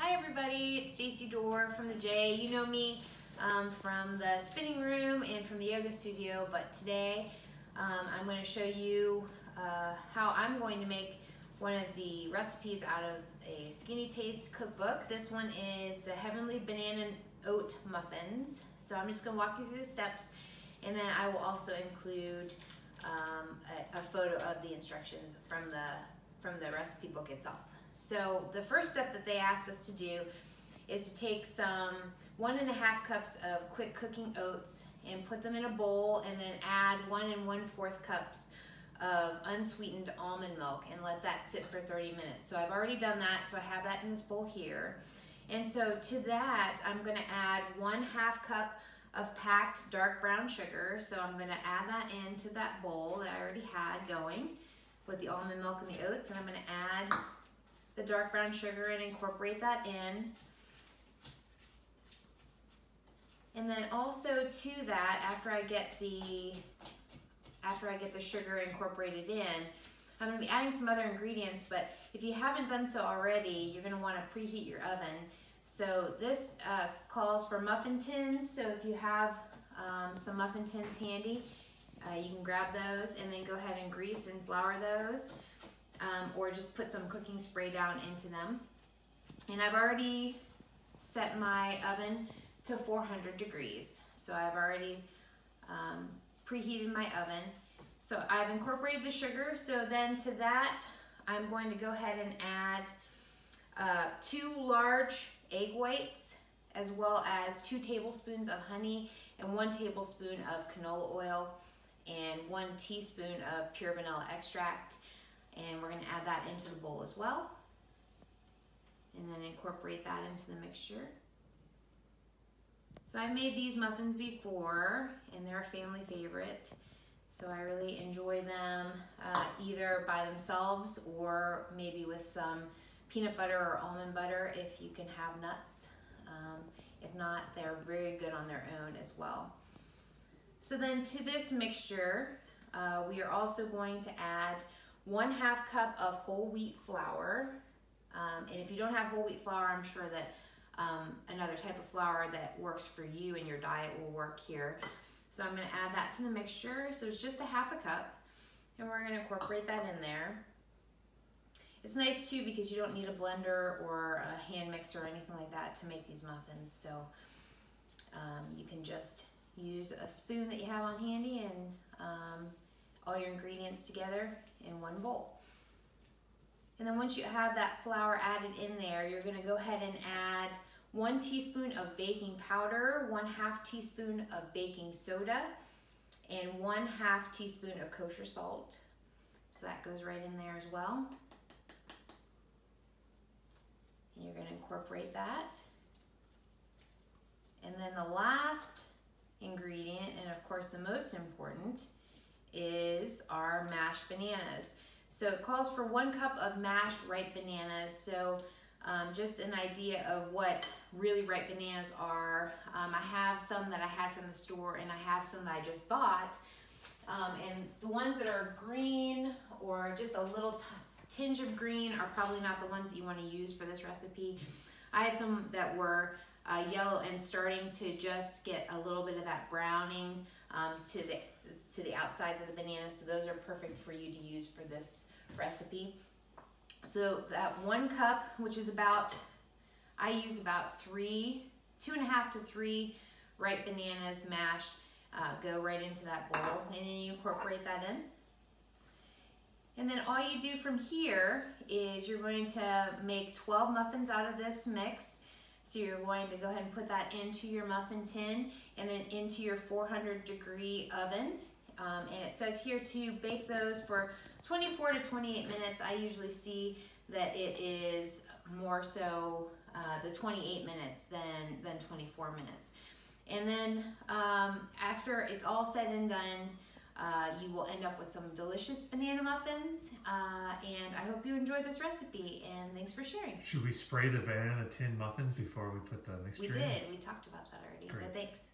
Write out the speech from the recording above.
Hi everybody, it's Stacey from the J. You know me from the spinning room and from the yoga studio, but today I'm going to show you how I'm going to make one of the recipes out of a Skinny Taste cookbook. This one is the Heavenly Banana Oat Muffins. So I'm just going to walk you through the steps, and then I will also include a photo of the instructions from the recipe book itself. So the first step that they asked us to do is to take some 1.5 cups of quick cooking oats and put them in a bowl, and then add 1 1/4 cups of unsweetened almond milk and let that sit for 30 minutes. So I've already done that, so I have that in this bowl here. And so to that, I'm gonna add 1/2 cup of packed dark brown sugar. So I'm gonna add that into that bowl that I already had going with the almond milk and the oats, and I'm gonna add the dark brown sugar and incorporate that in. And then also to that, after I get the sugar incorporated in, I'm going to be adding some other ingredients, but if you haven't done so already, you're going to want to preheat your oven. So this calls for muffin tins, so if you have some muffin tins handy, you can grab those and then go ahead and grease and flour those. Or just put some cooking spray down into them. And I've already set my oven to 400 degrees. So I've already preheated my oven. So I've incorporated the sugar. So then to that, I'm going to go ahead and add 2 large egg whites, as well as 2 tablespoons of honey and 1 tablespoon of canola oil and 1 teaspoon of pure vanilla extract. And we're going to add that into the bowl as well, and then incorporate that into the mixture. So I've made these muffins before, and they're a family favorite, so I really enjoy them either by themselves or maybe with some peanut butter or almond butter if you can have nuts. If not, they're very good on their own as well. So then to this mixture, we are also going to add 1/2 cup of whole wheat flour, and if you don't have whole wheat flour, I'm sure that another type of flour that works for you and your diet will work here. So I'm going to add that to the mixture. So it's just 1/2 cup, and we're going to incorporate that in there. It's nice too because you don't need a blender or a hand mixer or anything like that to make these muffins. So you can just use a spoon that you have on handy and all your ingredients together in one bowl. And then once you have that flour added in there, you're going to go ahead and add 1 teaspoon of baking powder, 1/2 teaspoon of baking soda, and 1/2 teaspoon of kosher salt. So that goes right in there as well. And you're going to incorporate that. And then the last ingredient, and of course the most important, is our mashed bananas. So it calls for 1 cup of mashed ripe bananas. So just an idea of what really ripe bananas are. I have some that I had from the store, and I have some that I just bought. And the ones that are green or just a little tinge of green are probably not the ones that you want to use for this recipe. I had some that were yellow and starting to just get a little bit of that browning to the outsides of the banana, so those are perfect for you to use for this recipe. So that 1 cup, which is about, I use about 2.5 to 3 ripe bananas mashed, go right into that bowl, and then you incorporate that in. And then all you do from here is you're going to make 12 muffins out of this mix. So you're going to go ahead and put that into your muffin tin and then into your 400 degree oven. And it says here to bake those for 24 to 28 minutes. I usually see that it is more so the 28 minutes than 24 minutes. And then after it's all said and done, you will end up with some delicious banana muffins. And I hope you enjoyed this recipe, and thanks for sharing. Should we spray the banana tin muffins before we put the mixture in? We did. We talked about that already. Great. But thanks.